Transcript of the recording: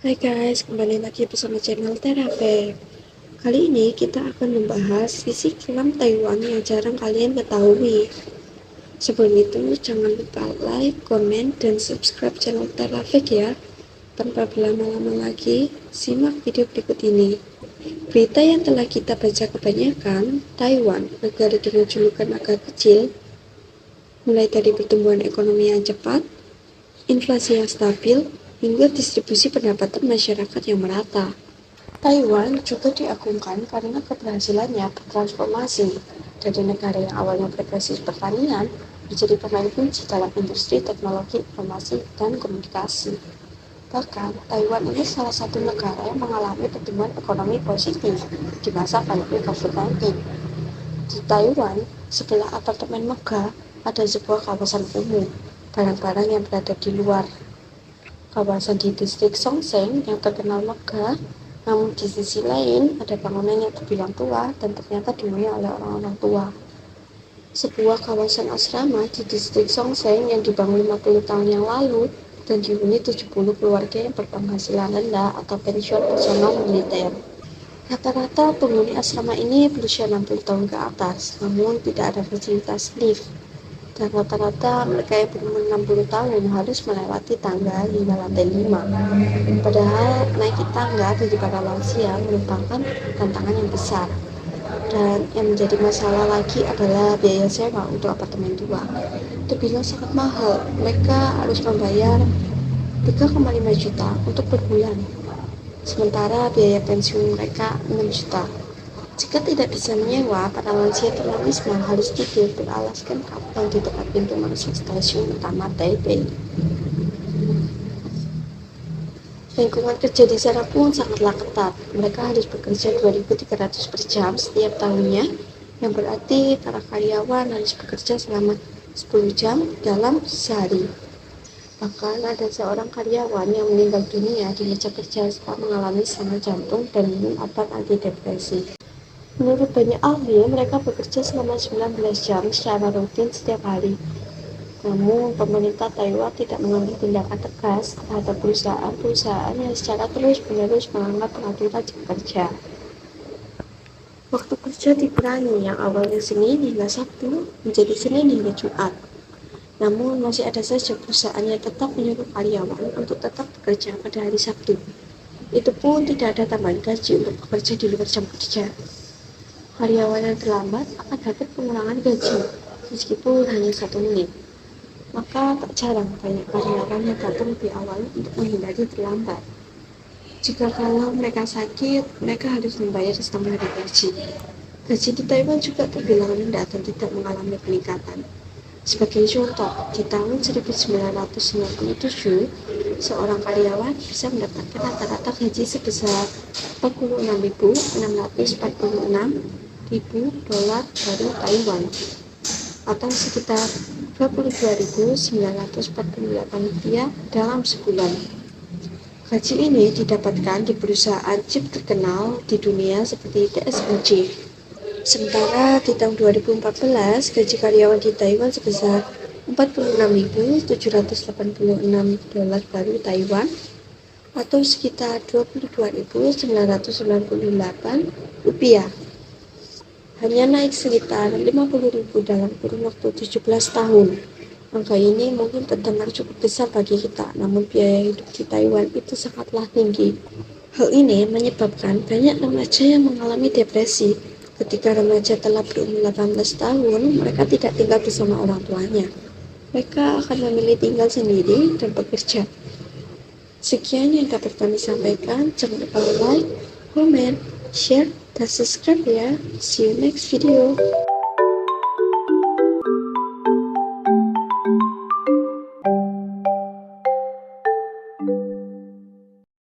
Hai guys, kembali lagi bersama channel Terafe. Kali ini kita akan membahas sisi kelam Taiwan yang jarang kalian ketahui. Sebelum itu, jangan lupa like, comment, dan subscribe channel Terafe ya. Tanpa berlama-lama lagi, simak video berikut ini. Berita yang telah kita baca kebanyakan, Taiwan, negara dengan julukan agak kecil, mulai dari pertumbuhan ekonomi yang cepat, inflasi yang stabil, hingga distribusi pendapatan masyarakat yang merata. Taiwan juga diagungkan karena keberhasilannya bertransformasi dari negara yang awalnya berbasis pertanian menjadi pemain kunci dalam industri teknologi informasi dan komunikasi. Bahkan, Taiwan ini salah satu negara yang mengalami pertumbuhan ekonomi positif di masa pandemi COVID-19. Di Taiwan, sebelah apartemen megah, ada sebuah kawasan umum. Barang-barang yang berada di luar kawasan di distrik Songseng yang terkenal megah, namun di sisi lain ada bangunan yang terbilang tua dan ternyata dihuni oleh orang-orang tua. Sebuah kawasan asrama di distrik Songseng yang dibangun 50 tahun yang lalu dan dihuni 70 keluarga yang berpenghasilan rendah atau pensiun personal militer. Rata-rata penghuni asrama ini berusia 60 tahun ke atas, namun tidak ada fasilitas lift. Dan rata-rata mereka yang berumur 60 tahun harus melewati tangga hingga lantai 5. Padahal naik tangga bagi para lansia merupakan tantangan yang besar. Dan yang menjadi masalah lagi adalah biaya sewa untuk apartemen tua. Terbilang sangat mahal, mereka harus membayar 3,5 juta untuk per bulan. Sementara biaya pensiun mereka 6 juta. Jika tidak bisa menyewa, para lansia tunawisma harus tidur beralaskan kapal di dekat pintu masuk stasiun utama Taipei. Lingkungan kerja di sana pun sangatlah ketat. Mereka harus bekerja 2.300 per jam setiap tahunnya, yang berarti para karyawan harus bekerja selama 10 jam dalam sehari. Bahkan ada seorang karyawan yang meninggal dunia di meja kerja setelah mengalami serangan jantung dan minum obat antidepresi. Menurut banyak ahli, mereka bekerja selama 19 jam secara rutin setiap hari. Namun, pemerintah Taiwan tidak mengambil tindakan tegas terhadap perusahaan-perusahaan yang secara terus-menerus melanggar peraturan jam kerja. Waktu kerja dikurangi yang awalnya Senin hingga Sabtu menjadi Senin hingga Jumat. Namun, masih ada saja perusahaan yang tetap menyuruh karyawan untuk tetap bekerja pada hari Sabtu. Itu pun tidak ada tambahan gaji untuk bekerja di luar jam kerja. Karyawan yang terlambat akan dapat pengurangan gaji, meskipun hanya 1 menit. Maka tak jarang banyak karyawan yang datang lebih awal untuk menghindari terlambat. Jika kalau mereka sakit, mereka harus membayar setengah dari gaji. Gaji di Taiwan juga terbilang rendah dan tidak mengalami peningkatan. Sebagai contoh, di tahun 1997, seorang karyawan bisa mendapatkan rata-rata gaji sebesar 46.646 ribu dolar baru Taiwan atau sekitar 22.948 rupiah dalam sebulan. Gaji ini didapatkan di perusahaan chip terkenal di dunia seperti TSMC. Sementara di tahun 2014, gaji karyawan di Taiwan sebesar 46.786 dolar baru Taiwan atau sekitar 22.998 rupiah. Hanya naik sekitar 50.000 dalam kurun waktu 17 tahun. Angka ini mungkin terdengar cukup besar bagi kita, namun biaya hidup di Taiwan itu sangatlah tinggi. Hal ini menyebabkan banyak remaja yang mengalami depresi. Ketika remaja telah berumur 18 tahun, mereka tidak tinggal bersama orang tuanya. Mereka akan memilih tinggal sendiri dan bekerja. Sekian yang dapat kami sampaikan. Jangan lupa like, comment, share, dan subscribe ya. See you next video.